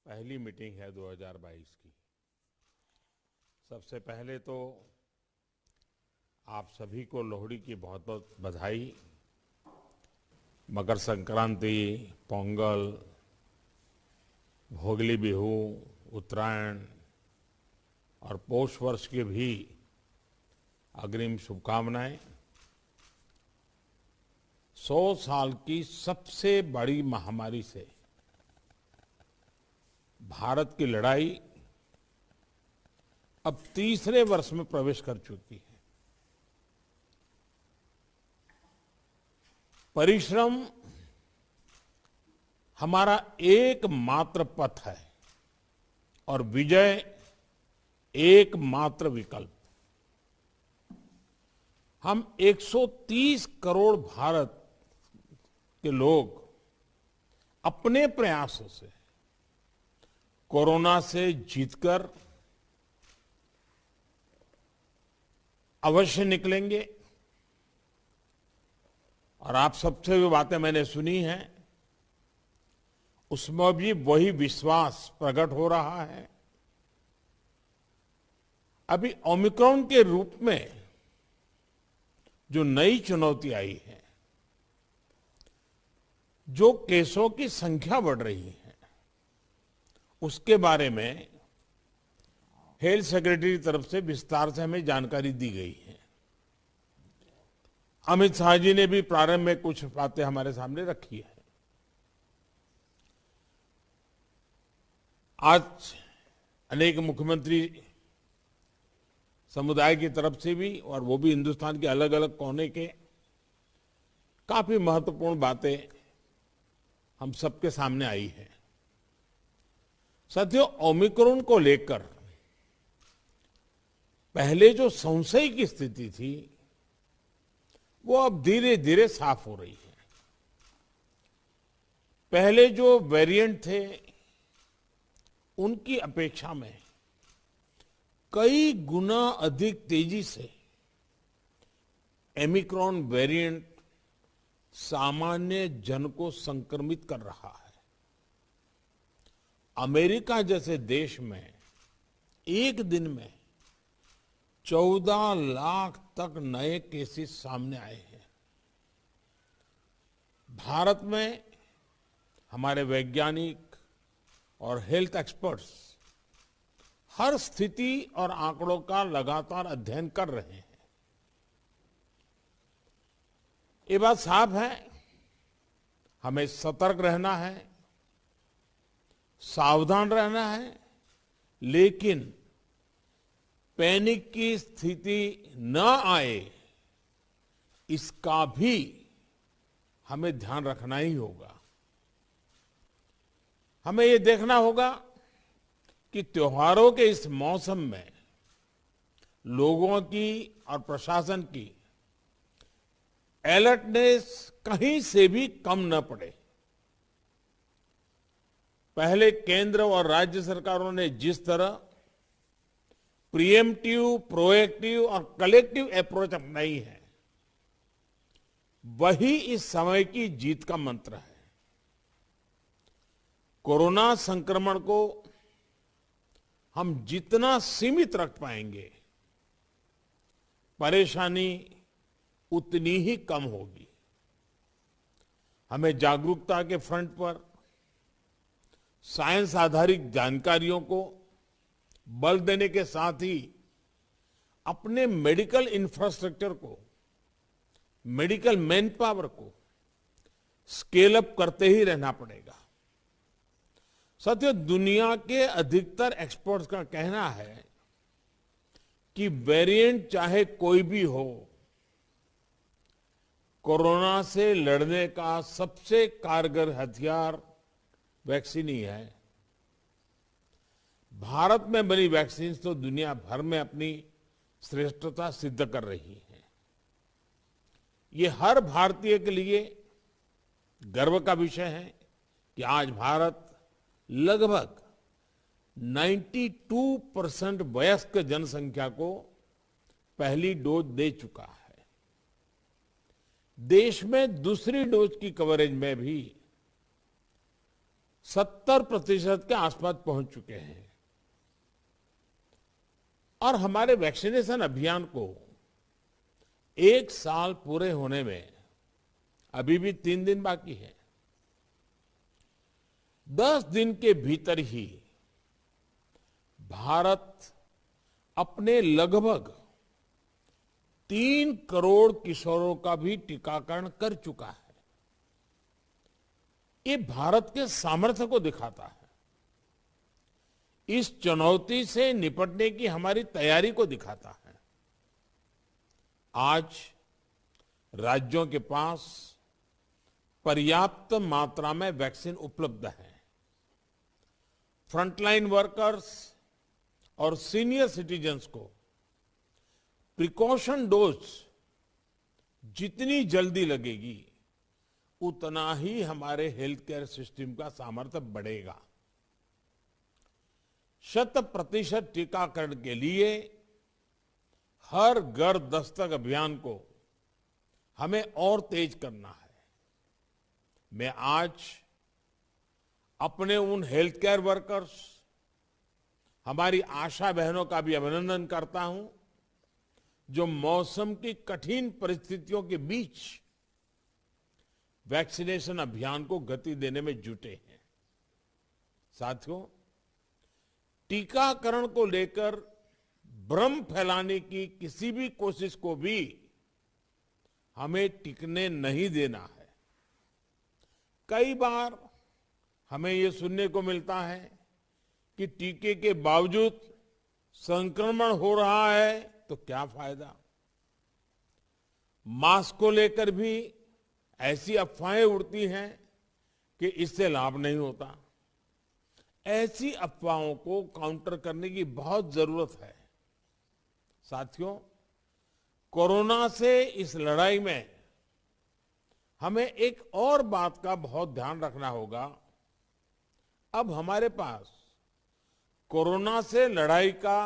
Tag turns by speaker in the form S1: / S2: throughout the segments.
S1: पहली मीटिंग है 2022 की। सबसे पहले तो आप सभी को लोहड़ी की बहुत बहुत बधाई। मकर संक्रांति, पोंगल, भोगली बिहू, उत्तरायण और पौष वर्ष की भी अग्रिम शुभकामनाएं। 100 साल की सबसे बड़ी महामारी से भारत की लड़ाई अब तीसरे वर्ष में प्रवेश कर चुकी है। परिश्रम हमारा एकमात्र पथ है और विजय एकमात्र विकल्प। हम 130 करोड़ भारत के लोग अपने प्रयासों से कोरोना से जीतकर अवश्य निकलेंगे। और आप सबसे जो बातें मैंने सुनी हैं उसमें भी वही विश्वास प्रकट हो रहा है। अभी ओमिक्रॉन के रूप में जो नई चुनौती आई है, जो केसों की संख्या बढ़ रही है, उसके बारे में हेल्थ सेक्रेटरी की तरफ से विस्तार से हमें जानकारी दी गई है। अमित शाह जी ने भी प्रारंभ में कुछ बातें हमारे सामने रखी है। आज अनेक मुख्यमंत्री समुदाय की तरफ से भी, और वो भी हिंदुस्तान के अलग अलग कोने के, काफी महत्वपूर्ण बातें हम सबके सामने आई है। साथियों, ओमिक्रॉन को लेकर पहले जो संशय की स्थिति थी वो अब धीरे धीरे साफ हो रही है। पहले जो वेरिएंट थे उनकी अपेक्षा में कई गुना अधिक तेजी से ओमिक्रॉन वेरिएंट सामान्य जन को संक्रमित कर रहा है। अमेरिका जैसे देश में एक दिन में 14 लाख तक नए केसेस सामने आए हैं। भारत में हमारे वैज्ञानिक और हेल्थ एक्सपर्ट्स हर स्थिति और आंकड़ों का लगातार अध्ययन कर रहे हैं। ये बात साफ है, हमें सतर्क रहना है, सावधान रहना है, लेकिन पैनिक की स्थिति न आए इसका भी हमें ध्यान रखना ही होगा। हमें ये देखना होगा कि त्योहारों के इस मौसम में लोगों की और प्रशासन की अलर्टनेस कहीं से भी कम न पड़े। पहले केंद्र और राज्य सरकारों ने जिस तरह प्रिएम्प्टिव, प्रोएक्टिव और कलेक्टिव अप्रोच अपनाई है, वही इस समय की जीत का मंत्र है। कोरोना संक्रमण को हम जितना सीमित रख पाएंगे, परेशानी उतनी ही कम होगी। हमें जागरूकता के फ्रंट पर साइंस आधारित जानकारियों को बल देने के साथ ही अपने मेडिकल इंफ्रास्ट्रक्चर को, मेडिकल मैन पावर को स्केल अप करते ही रहना पड़ेगा। साथियों, दुनिया के अधिकतर एक्सपर्ट्स का कहना है कि वेरिएंट चाहे कोई भी हो, कोरोना से लड़ने का सबसे कारगर हथियार वैक्सीन ही है। भारत में बनी वैक्सीन तो दुनिया भर में अपनी श्रेष्ठता सिद्ध कर रही है। ये हर भारतीय के लिए गर्व का विषय है कि आज भारत लगभग 92% वयस्क जनसंख्या को पहली डोज दे चुका है। देश में दूसरी डोज की कवरेज में भी 70% के आसपास पहुंच चुके हैं और हमारे वैक्सीनेशन अभियान को 1 साल पूरे होने में अभी भी 3 दिन बाकी है। 10 दिन के भीतर ही भारत अपने लगभग 3 करोड़ किशोरों का भी टीकाकरण कर चुका है। ये भारत के सामर्थ्य को दिखाता है, इस चुनौती से निपटने की हमारी तैयारी को दिखाता है। आज राज्यों के पास पर्याप्त मात्रा में वैक्सीन उपलब्ध है। फ्रंटलाइन वर्कर्स और सीनियर सिटीजन्स को प्रिकॉशन डोज जितनी जल्दी लगेगी उतना ही हमारे हेल्थ केयर सिस्टम का सामर्थ्य बढ़ेगा। 100% टीकाकरण के लिए हर घर दस्तक अभियान को हमें और तेज करना है। मैं आज अपने उन हेल्थ केयर वर्कर्स, हमारी आशा बहनों का भी अभिनंदन करता हूं जो मौसम की कठिन परिस्थितियों के बीच वैक्सीनेशन अभियान को गति देने में जुटे हैं। साथियों, टीकाकरण को लेकर भ्रम फैलाने की किसी भी कोशिश को भी हमें टिकने नहीं देना है। कई बार हमें ये सुनने को मिलता है कि टीके के बावजूद संक्रमण हो रहा है तो क्या फायदा। मास्क को लेकर भी ऐसी अफवाहें उड़ती हैं कि इससे लाभ नहीं होता। ऐसी अफवाहों को काउंटर करने की बहुत जरूरत है। साथियों, कोरोना से इस लड़ाई में हमें एक और बात का बहुत ध्यान रखना होगा। अब हमारे पास कोरोना से लड़ाई का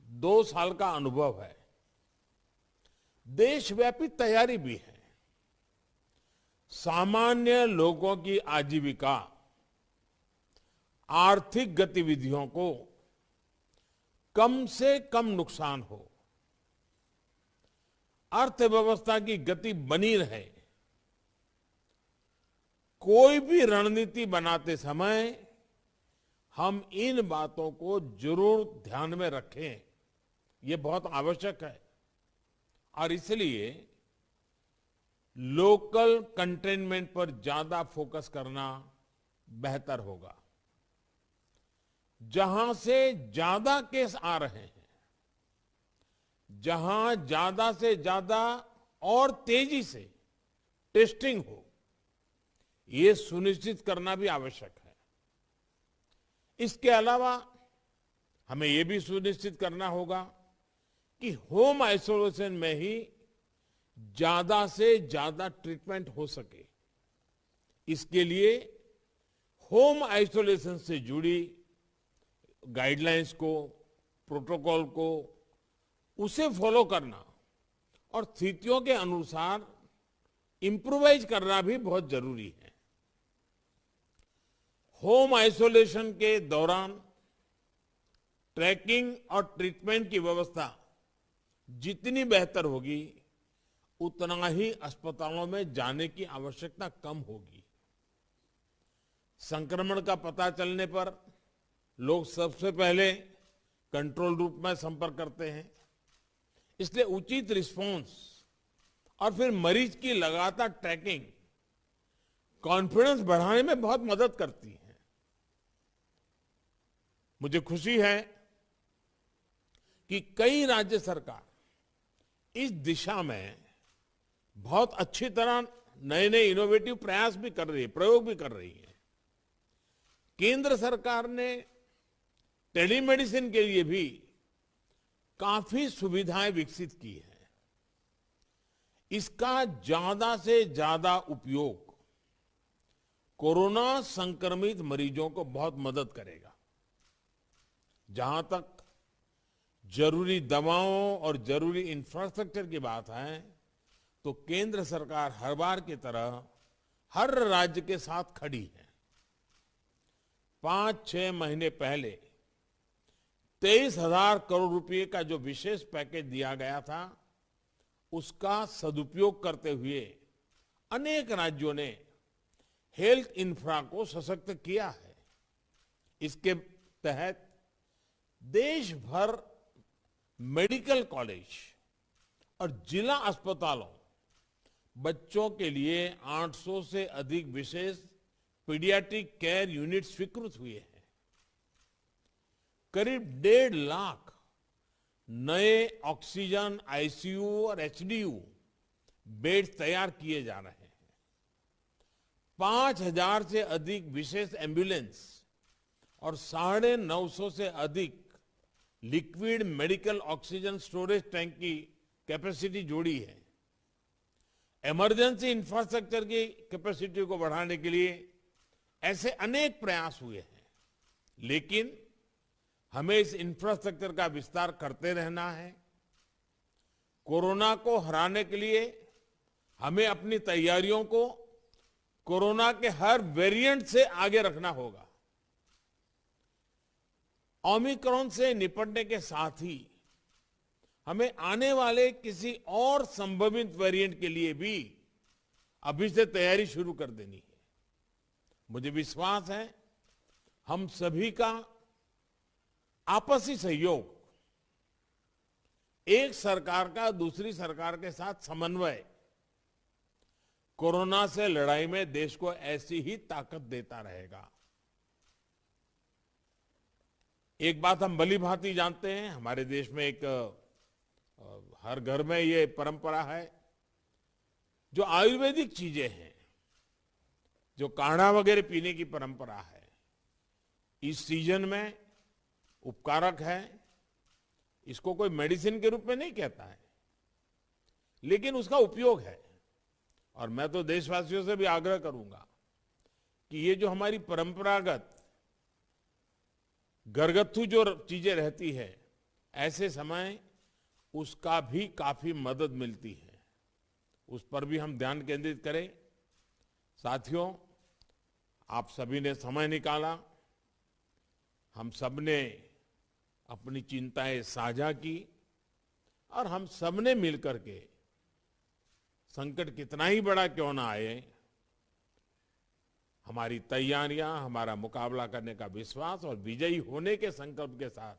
S1: 2 साल का अनुभव है। देशव्यापी तैयारी भी है। सामान्य लोगों की आजीविका, आर्थिक गतिविधियों को कम से कम नुकसान हो, अर्थव्यवस्था की गति बनी रहे, कोई भी रणनीति बनाते समय हम इन बातों को जरूर ध्यान में रखें। ये बहुत आवश्यक है और इसलिए लोकल कंटेनमेंट पर ज्यादा फोकस करना बेहतर होगा। जहां से ज्यादा केस आ रहे हैं, जहां ज्यादा से ज्यादा और तेजी से टेस्टिंग हो, ये सुनिश्चित करना भी आवश्यक है। इसके अलावा हमें यह भी सुनिश्चित करना होगा कि होम आइसोलेशन में ही ज्यादा से ज्यादा ट्रीटमेंट हो सके। इसके लिए होम आइसोलेशन से जुड़ी गाइडलाइंस को, प्रोटोकॉल को, उसे फॉलो करना और स्थितियों के अनुसार इंप्रोवाइज करना भी बहुत जरूरी है। होम आइसोलेशन के दौरान ट्रैकिंग और ट्रीटमेंट की व्यवस्था जितनी बेहतर होगी उतना ही अस्पतालों में जाने की आवश्यकता कम होगी। संक्रमण का पता चलने पर लोग सबसे पहले कंट्रोल रूम में संपर्क करते हैं। इसलिए उचित रिस्पांस और फिर मरीज की लगातार ट्रैकिंग कॉन्फिडेंस बढ़ाने में बहुत मदद करती है। मुझे खुशी है कि कई राज्य सरकार इस दिशा में बहुत अच्छी तरह नए नए इनोवेटिव प्रयास भी कर रही है, प्रयोग भी कर रही है। केंद्र सरकार ने टेलीमेडिसिन के लिए भी काफी सुविधाएं विकसित की है। इसका ज्यादा से ज्यादा उपयोग कोरोना संक्रमित मरीजों को बहुत मदद करेगा। जहां तक जरूरी दवाओं और जरूरी इंफ्रास्ट्रक्चर की बात है, तो केंद्र सरकार हर बार की तरह हर राज्य के साथ खड़ी है। 5-6 महीने पहले 23,000 करोड़ रुपए का जो विशेष पैकेज दिया गया था, उसका सदुपयोग करते हुए अनेक राज्यों ने हेल्थ इंफ्रा को सशक्त किया है। इसके तहत देश भर मेडिकल कॉलेज और जिला अस्पतालों बच्चों के लिए 800 से अधिक विशेष पीडियाट्रिक केयर यूनिट स्वीकृत हुए हैं। करीब 1.5 लाख नए ऑक्सीजन, आईसीयू और एचडीयू बेड तैयार किए जा रहे हैं। 5,000 से अधिक विशेष एम्बुलेंस और 950 से अधिक liquid medical oxygen storage tank की कैपेसिटी जोड़ी है। इमरजेंसी इंफ्रास्ट्रक्चर की कैपेसिटी को बढ़ाने के लिए ऐसे अनेक प्रयास हुए हैं, लेकिन हमें इस इंफ्रास्ट्रक्चर का विस्तार करते रहना है। कोरोना को हराने के लिए हमें अपनी तैयारियों को कोरोना के हर वेरिएंट से आगे रखना होगा। ओमिक्रॉन से निपटने के साथ ही हमें आने वाले किसी और संभावित वेरिएंट के लिए भी अभी से तैयारी शुरू कर देनी है। मुझे विश्वास है हम सभी का आपसी सहयोग, एक सरकार का दूसरी सरकार के साथ समन्वय कोरोना से लड़ाई में देश को ऐसी ही ताकत देता रहेगा। एक बात हम भली भांति जानते हैं, हमारे देश में एक हर घर में ये परंपरा है, जो आयुर्वेदिक चीजें हैं, जो काढ़ा वगैरह पीने की परंपरा है, इस सीजन में उपकारक है। इसको कोई मेडिसिन के रूप में नहीं कहता है, लेकिन उसका उपयोग है। और मैं तो देशवासियों से भी आग्रह करूंगा कि ये जो हमारी परंपरागत घरगथ्थू जो चीजें रहती है, ऐसे समय उसका भी काफी मदद मिलती है, उस पर भी हम ध्यान केंद्रित करें। साथियों, आप सभी ने समय निकाला, हम सब ने अपनी चिंताएं साझा की और हम सब ने मिलकर के संकट कितना ही बड़ा क्यों ना आए, हमारी तैयारियां, हमारा मुकाबला करने का विश्वास और विजयी होने के संकल्प के साथ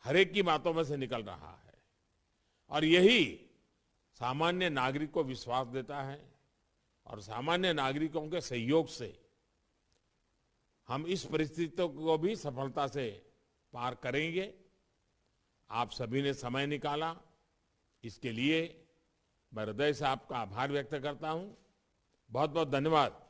S1: हर एक की बातों में से निकल रहा है। और यही सामान्य नागरिक को विश्वास देता है और सामान्य नागरिकों के सहयोग से हम इस परिस्थितियों को भी सफलता से पार करेंगे। आप सभी ने समय निकाला, इसके लिए मैं हृदय से आपका आभार व्यक्त करता हूं। बहुत बहुत धन्यवाद।